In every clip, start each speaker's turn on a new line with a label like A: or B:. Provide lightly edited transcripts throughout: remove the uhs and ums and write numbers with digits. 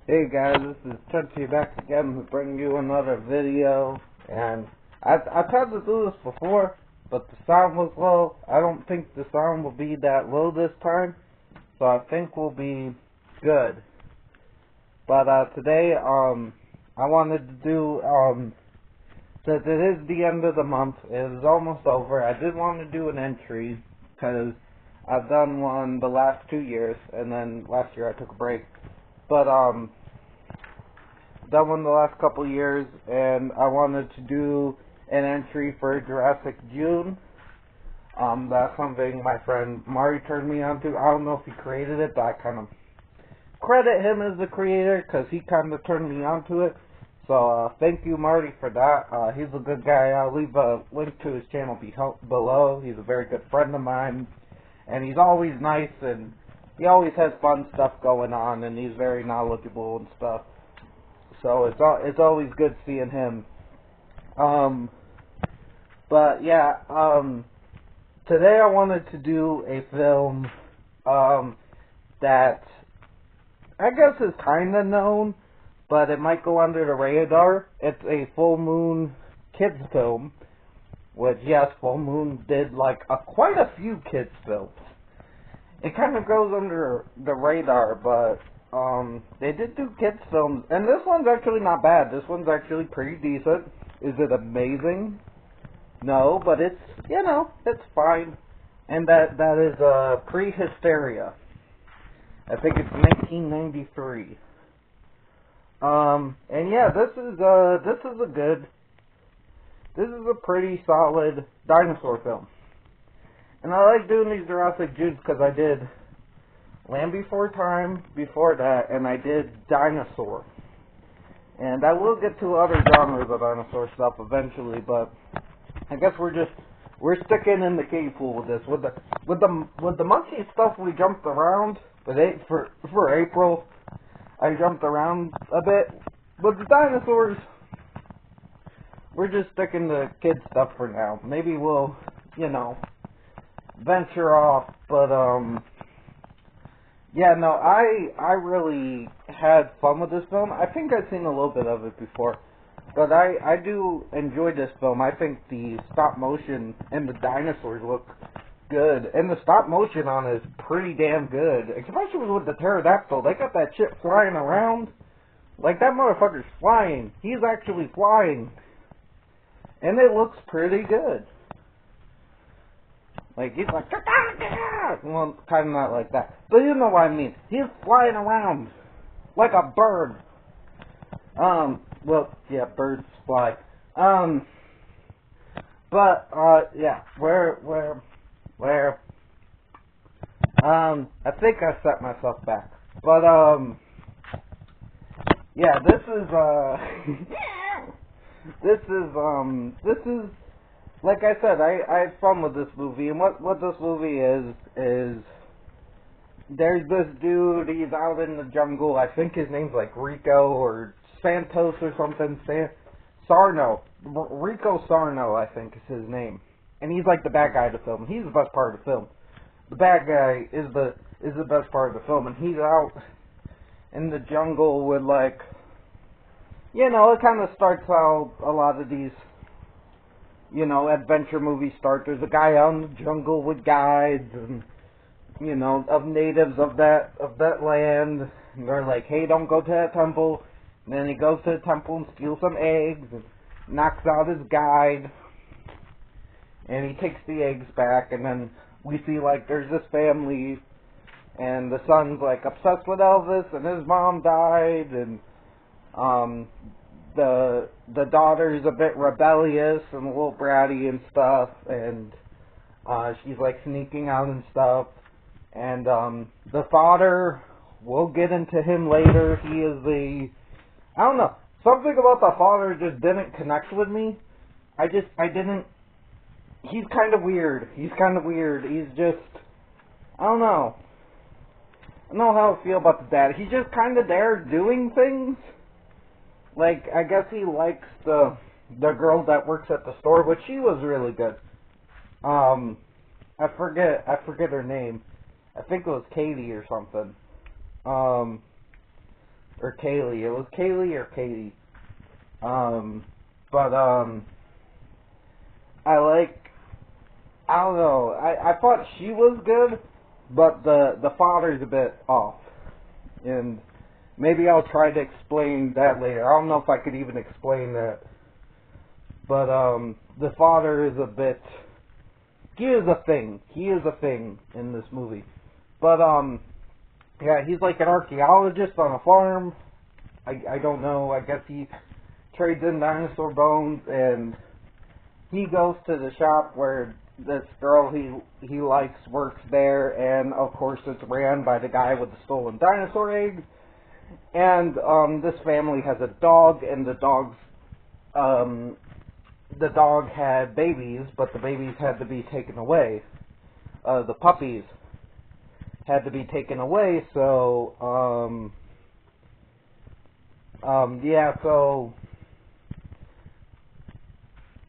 A: Hey guys, this is Touchy back again to bring you another video, and I tried to do this before, but the sound was low. I don't think the sound will be that low this time, so I think we'll be good. But today, I wanted to do, since it is the end of the month, it is almost over, I did want to do an entry, because I've done one the last 2 years, and then last year I took a break. But, done one the last couple years, and I wanted to do an entry for Jurassic June. That's something my friend Mari turned me on to. I don't know if he created it, but I kind of credit him as the creator, because he kind of turned me on to it. So, thank you, Marty, for that. He's a good guy. I'll leave a link to his channel below. He's a very good friend of mine, and he's always nice, and he always has fun stuff going on, and he's very knowledgeable and stuff. So it's always good seeing him. But yeah, today I wanted to do a film that I guess is kind of known, but it might go under the radar. It's a full moon kids film, which yes, Full Moon did like quite a few kids films. It kind of goes under the radar, but they did do kids films, and this one's actually not bad. This one's actually pretty decent. Is it amazing? No, but it's, you know, it's fine. And that is Prehysteria. I think it's 1993. And yeah, this is a pretty solid dinosaur film. And I like doing these Jurassic Junes because I did Land Before Time before that, and I did Dinosaur. And I will get to other genres of dinosaur stuff eventually, but I guess we're sticking in the cave pool with this. With the monkey stuff, we jumped around. But for April, I jumped around a bit. With the dinosaurs, we're just sticking to kid stuff for now. Maybe we'll, you know, venture off, but yeah, no, I really had fun with this film. I think I've seen a little bit of it before, but I do enjoy this film. I think the stop motion and the dinosaurs look good, and the stop motion on it is pretty damn good, especially with the pterodactyl. They got that shit flying around, like that motherfucker's flying. He's actually flying, and it looks pretty good. Like, he's like, well, kind of not like that, but you know what I mean. He's flying around like a bird. Well, yeah, birds fly. But, yeah, where, I think I set myself back. But, yeah, this is, like I said, I had fun with this movie, and what this movie is there's this dude, he's out in the jungle, I think his name's like Rico or Santos or something, Sarno, Rico Sarno I think is his name, and he's like the bad guy of the film. He's the best part of the film. The bad guy is the best part of the film, and he's out in the jungle with, like, you know, it kind of starts how a lot of these, you know, adventure movies start. There's a guy out in the jungle with guides and, you know, of natives of that land. And they're like, hey, don't go to that temple. And then he goes to the temple and steals some eggs and knocks out his guide. And he takes the eggs back. And then we see, like, there's this family. And the son's, like, obsessed with Elvis. And his mom died. And, the daughter's a bit rebellious and a little bratty and stuff, and she's like sneaking out and stuff. And the father, we'll get into him later. He is I don't know, something about the father just didn't connect with me. I didn't. He's kind of weird. He's just, I don't know. I don't know how I feel about the dad. He's just kind of there doing things. Like, I guess he likes the girl that works at the store, but she was really good. I forget her name. I think it was Katie or something. or Kaylee. It was Kaylee or Katie. But I don't know. I thought she was good, but the father's a bit off, and maybe I'll try to explain that later. I don't know if I could even explain that, but the father is a bit. He is a thing. He is a thing in this movie, but yeah, he's like an archaeologist on a farm. I don't know. I guess he trades in dinosaur bones, and he goes to the shop where this girl he likes works there, and of course it's ran by the guy with the stolen dinosaur eggs. And this family has a dog, and the dog had babies, but the babies had to be taken away. The puppies had to be taken away, so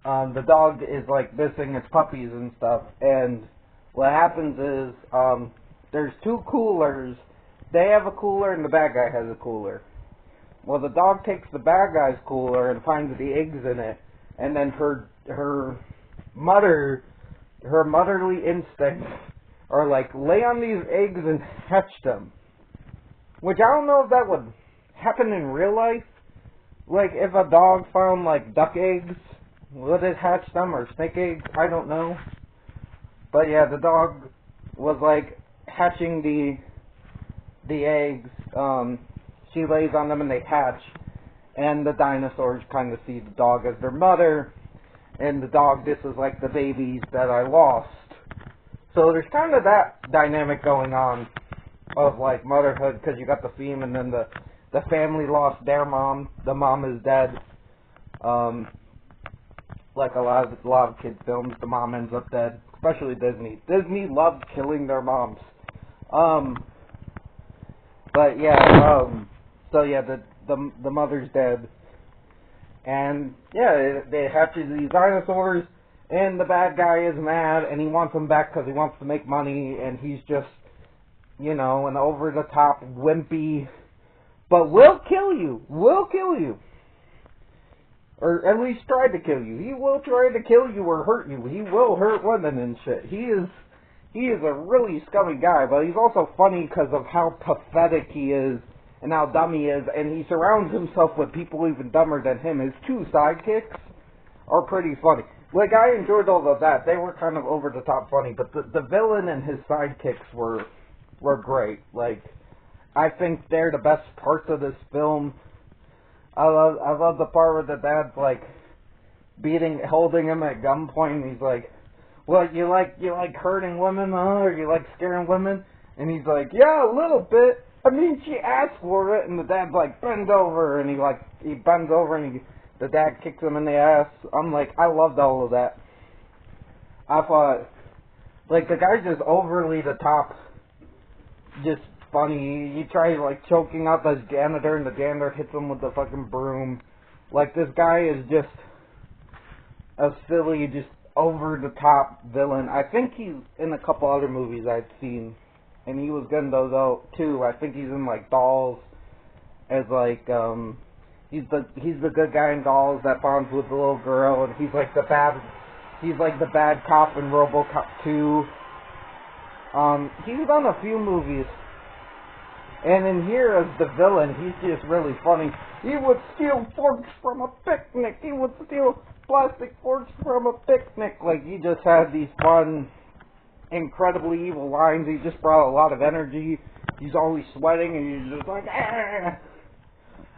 A: the dog is like missing its puppies and stuff, and what happens is there's two coolers. They have a cooler and the bad guy has a cooler. Well, the dog takes the bad guy's cooler and finds the eggs in it, and then her motherly instincts are like, lay on these eggs and hatch them. Which I don't know if that would happen in real life. Like, if a dog found like duck eggs, would it hatch them, or snake eggs? I don't know. But yeah, the dog was like hatching the eggs. She lays on them and they hatch. And the dinosaurs kind of see the dog as their mother. And the dog, this is like the babies that I lost. So there's kind of that dynamic going on of like motherhood, because you got the theme, and then the family lost their mom. The mom is dead. Like a lot of kids' films, the mom ends up dead. Especially Disney. Disney loves killing their moms. But yeah, so yeah, the mother's dead. And yeah, they hatches these dinosaurs, and the bad guy is mad, and he wants them back because he wants to make money, and he's just, you know, an over-the-top, wimpy, but we'll kill you, or at least try to kill you. He will try to kill you or hurt you. He will hurt women and shit. He is a really scummy guy, but he's also funny because of how pathetic he is and how dumb he is, and he surrounds himself with people even dumber than him. His two sidekicks are pretty funny. Like, I enjoyed all of that. They were kind of over-the-top funny, but the villain and his sidekicks were great. Like, I think they're the best parts of this film. I love the part where the dad's, like, holding him at gunpoint, and he's like, well, you like hurting women, huh? Or you like scaring women? And he's like, yeah, a little bit. I mean, she asked for it, and the dad's like, bend over, and he bends over, and the dad kicks him in the ass. I'm like, I loved all of that. I thought, like, the guy's just overly the top, just funny. He tries, like, choking out this janitor, and the janitor hits him with the fucking broom. Like, this guy is just a silly, just over-the-top villain. I think he's in a couple other movies I've seen, and he was good in those out too. I think he's in like Dolls, as like he's the good guy in Dolls that bonds with the little girl, and he's like the bad cop in RoboCop 2. He's done a few movies, and in here as the villain, he's just really funny. He would steal forks from a picnic. He would steal plastic forks from a picnic. Like, he just had these fun, incredibly evil lines. He just brought a lot of energy. He's always sweating, and he's just like,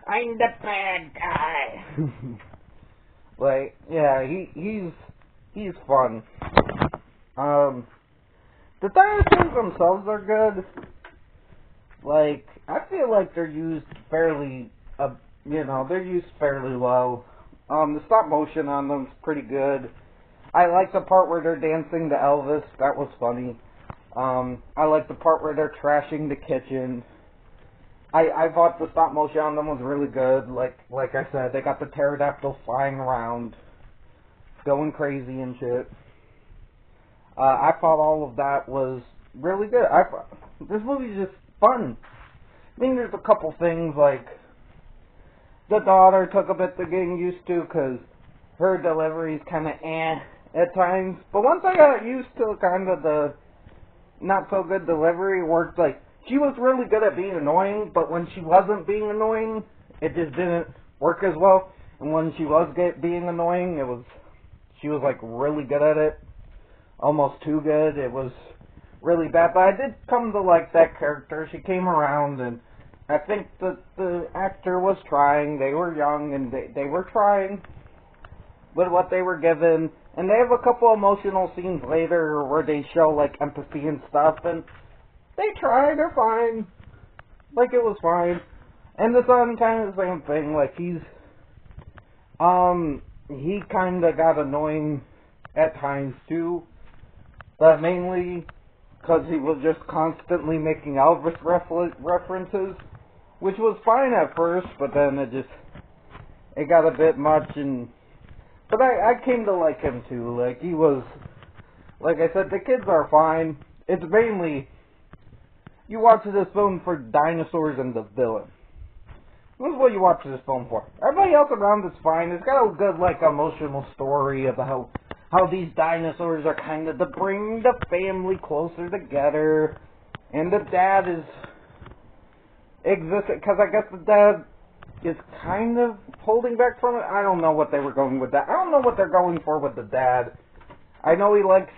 A: I'm the bad guy. Like, yeah, he's fun. The dinosaurs themselves are good. Like, I feel like they're used fairly, they're used fairly well. The stop motion on them is pretty good. I like the part where they're dancing to Elvis. That was funny. I like the part where they're trashing the kitchen. I thought the stop motion on them was really good. Like I said, they got the pterodactyl flying around, going crazy and shit. I thought all of that was really good. This movie's just fun. I mean, there's a couple things like The daughter took a bit to getting used to, because her delivery's kind of at times. But once I got used to kind of the not so good delivery, worked like, she was really good at being annoying, but when she wasn't being annoying, it just didn't work as well. And when she was being annoying, she was like really good at it. Almost too good. It was really bad. But I did come to like that character. She came around, and I think that the actor was trying. They were young, and they were trying with what they were given. And they have a couple emotional scenes later where they show like empathy and stuff, and they try. They're fine. Like, it was fine. And the son kind of the same thing. Like, he kind of got annoying at times too, but mainly because he was just constantly making Elvis references, which was fine at first, but then it got a bit much. But I came to like him too. Like, he was, like I said, the kids are fine. It's mainly, you watch this film for dinosaurs and the villain. This is what you watch this film for. Everybody else around is fine. It's got a good, like, emotional story about how these dinosaurs are kind of to bring the family closer together. And the dad exists, because I guess the dad is kind of holding back from it. I don't know what they were going with that. I don't know what they're going for with the dad. I know he likes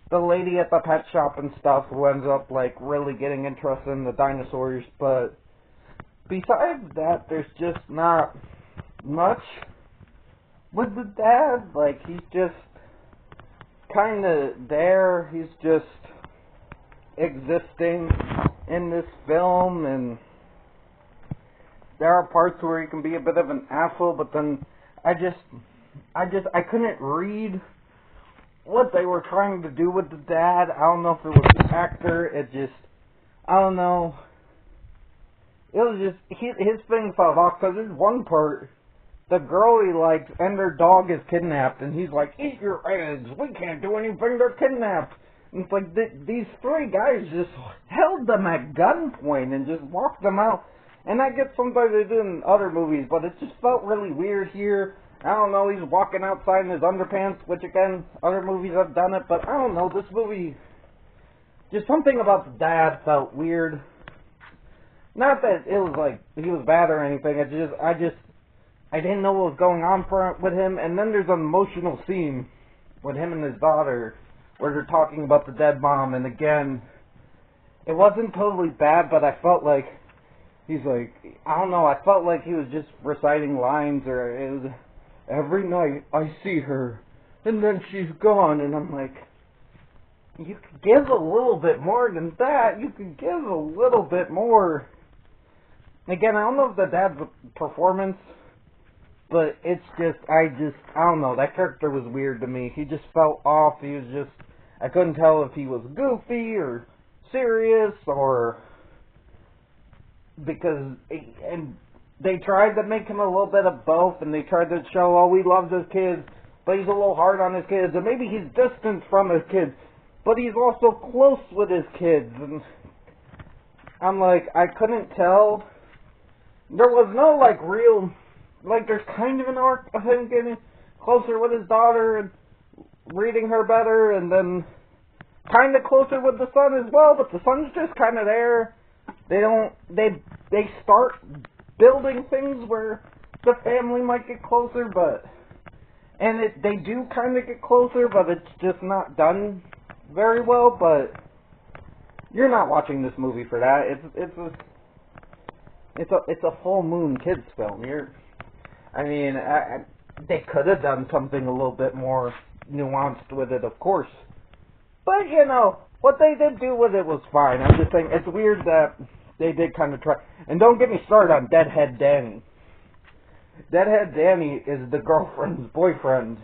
A: the lady at the pet shop and stuff, who ends up like really getting interested in the dinosaurs, but besides that, there's just not much with the dad. Like, he's just kind of there. He's just existing in this film, and there are parts where he can be a bit of an asshole, but then I couldn't read what they were trying to do with the dad. I don't know if it was the actor. I don't know. It was just, his thing fell off, because there's one part, the girl he likes and their dog is kidnapped, and he's like, eat your eggs, we can't do anything, they're kidnapped. And it's like, these three guys just held them at gunpoint and just walked them out. And I get sometimes they do in other movies, but it just felt really weird here. I don't know, he's walking outside in his underpants, which again, other movies have done it, but I don't know, this movie, just something about the dad felt weird. Not that it was like he was bad or anything. I didn't know what was going on with him. And then there's an emotional scene with him and his daughter where they're talking about the dead mom. And again, it wasn't totally bad, but I felt like he's like, I don't know. I felt like he was just reciting lines, or it was every night I see her and then she's gone, and I'm like, you could give a little bit more than that. You could give a little bit more. Again, I don't know if the dad's performance, but it's just, I don't know, that character was weird to me. He just felt off. He was just, I couldn't tell if he was goofy or serious, or because, and they tried to make him a little bit of both, and they tried to show, oh, he loves his kids, but he's a little hard on his kids, and maybe he's distant from his kids, but he's also close with his kids. And I'm like, I couldn't tell. There was no, like, real, like, there's kind of an arc of him getting closer with his daughter and reading her better, and then kind of closer with the son as well, but the son's just kind of there. They start building things where the family might get closer, they do kind of get closer, but it's just not done very well. But you're not watching this movie for that. It's a full moon kids film. They could have done something a little bit more nuanced with it, of course. But, what they did do with it was fine. I'm just saying, it's weird that they did kind of try. And don't get me started on Deadhead Danny. Deadhead Danny is the girlfriend's boyfriend,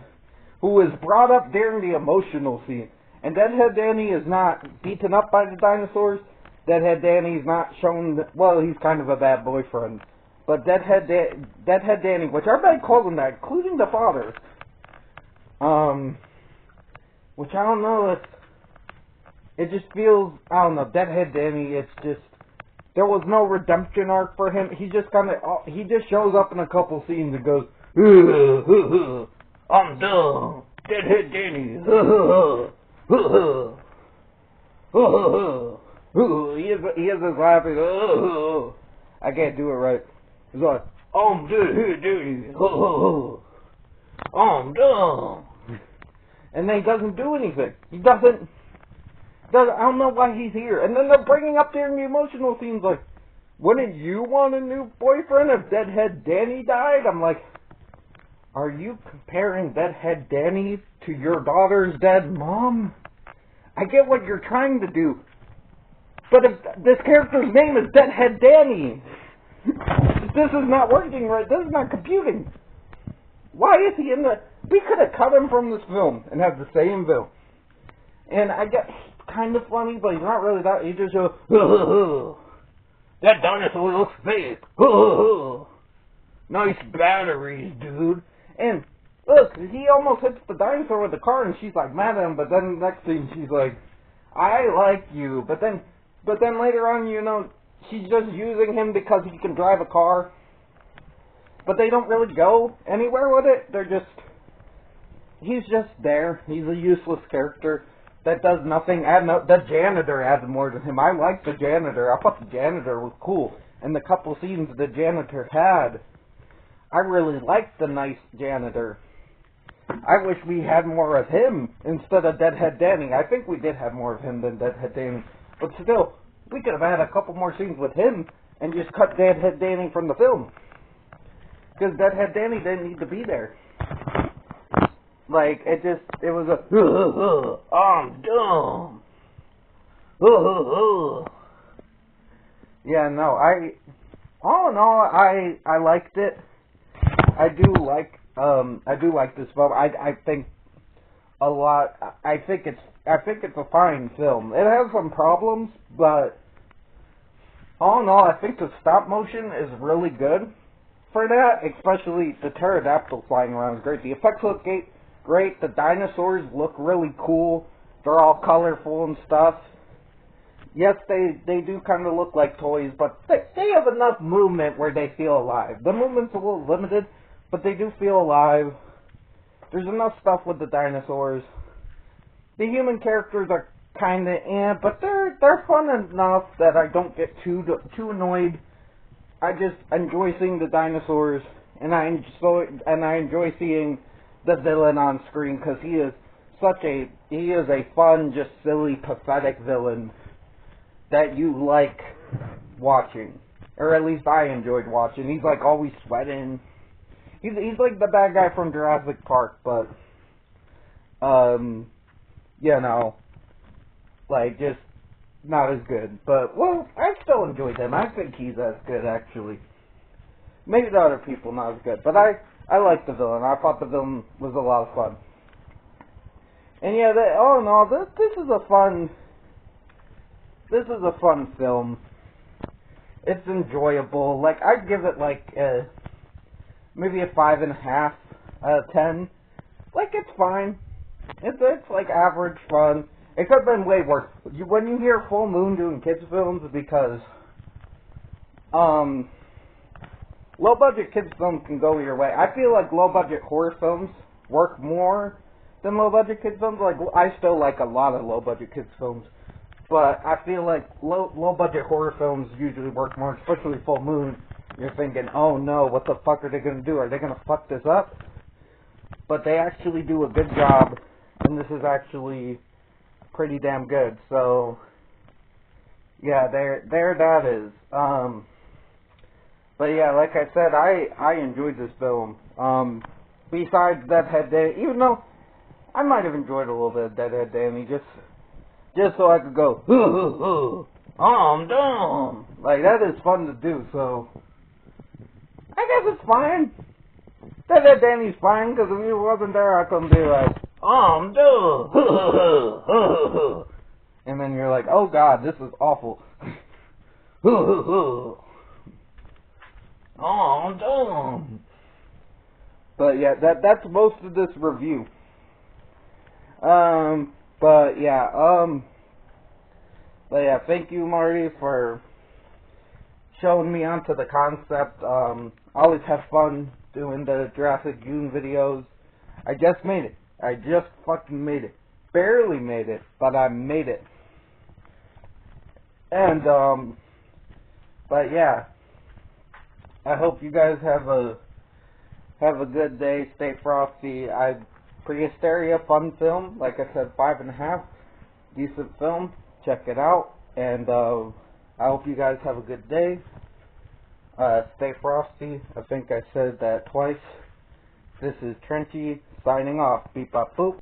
A: who is brought up during the emotional scene. And Deadhead Danny is not beaten up by the dinosaurs. Deadhead Danny's not shown, well, he's kind of a bad boyfriend. But Deadhead Danny, which everybody calls him that, including the father, which I don't know, it just feels, I don't know, Deadhead Danny, it's just, there was no redemption arc for him. He just shows up in a couple scenes and goes, I'm done. Deadhead Danny. He has this laughing. I can't do it right. He's like, I'm deadhead Danny. I'm done. And then he doesn't do anything. He doesn't. I don't know why he's here. And then they're bringing up during the emotional scenes like, wouldn't you want a new boyfriend if Deadhead Danny died? I'm like, are you comparing Deadhead Danny to your daughter's dead mom? I get what you're trying to do. But if this character's name is Deadhead Danny, this is not working right. This is not computing. Why is he in the... We could have cut him from this film and had the same film. And I get kind of funny, but he's not really that. He just goes, that dinosaur looks fake. Nice batteries, dude. And look, he almost hits the dinosaur with the car, and she's like mad at him. But then the next thing, she's like, I like you. But then later on, you know, she's just using him because he can drive a car. But they don't really go anywhere with it. He's just there. He's a useless character that does nothing. The janitor adds more to him. I like the janitor. I thought the janitor was cool. And the couple scenes the janitor had, I really liked the nice janitor. I wish we had more of him instead of Deadhead Danny. I think we did have more of him than Deadhead Danny. But still, we could have had a couple more scenes with him and just cut Deadhead Danny from the film. Because Deadhead Danny didn't need to be there. Like, it was a, I'm dumb. Yeah, no, all in all, I liked it. I do like this film. I think a lot. I think it's a fine film. It has some problems, but all in all, I think the stop motion is really good for that. Especially the pterodactyl flying around is great. The effects look great. The dinosaurs look really cool. They're all colorful and stuff. Yes, they do kind of look like toys, but they have enough movement where they feel alive. The movement's a little limited, but they do feel alive. There's enough stuff with the dinosaurs. The human characters are kind of but they're fun enough that I don't get too annoyed. I just enjoy seeing the dinosaurs, and I enjoy seeing the villain on screen because he is a fun, just silly, pathetic villain that you like watching, or at least I enjoyed watching. He's like always sweating. He's like the bad guy from Jurassic Park, but you know, like just not as good. But well, I still enjoyed him. I think he's as good actually. Maybe the other people not as good, but I like the villain. I thought the villain was a lot of fun. And yeah, all in all, this is a fun film. It's enjoyable. Like, I'd give it like maybe a 5.5 out of 10. Like, it's fine. It's like average fun. It could have been way worse. When you hear Full Moon doing kids films, because low budget kids films can go your way. I feel like low budget horror films work more than low budget kids films. Like, I still like a lot of low budget kids films, but I feel like low budget horror films usually work more, especially Full Moon. You're thinking, oh no, what the fuck are they gonna do? Are they gonna fuck this up? But they actually do a good job, and this is actually pretty damn good. So yeah, there that is. But yeah, like I said, I enjoyed this film. Besides Deadhead Danny, even though I might have enjoyed a little bit of Deadhead Danny, just so I could go, I'm dumb. Like, that is fun to do, so I guess it's fine. Deadhead Danny's fine, because if he wasn't there, I couldn't be like, I'm dumb. And then you're like, oh god, this is awful. Oh, dumb. But yeah, that's most of this review. But yeah, thank you, Marty, for showing me onto the concept. I always have fun doing the Jurassic June videos. I just made it. I just fucking made it. Barely made it, but I made it. And, but yeah. I hope you guys have a good day. Stay frosty. Prehysteria, fun film. Like I said, 5.5. Decent film. Check it out. And, I hope you guys have a good day. Stay frosty. I think I said that twice. This is Trenchy signing off. Beep bop boop.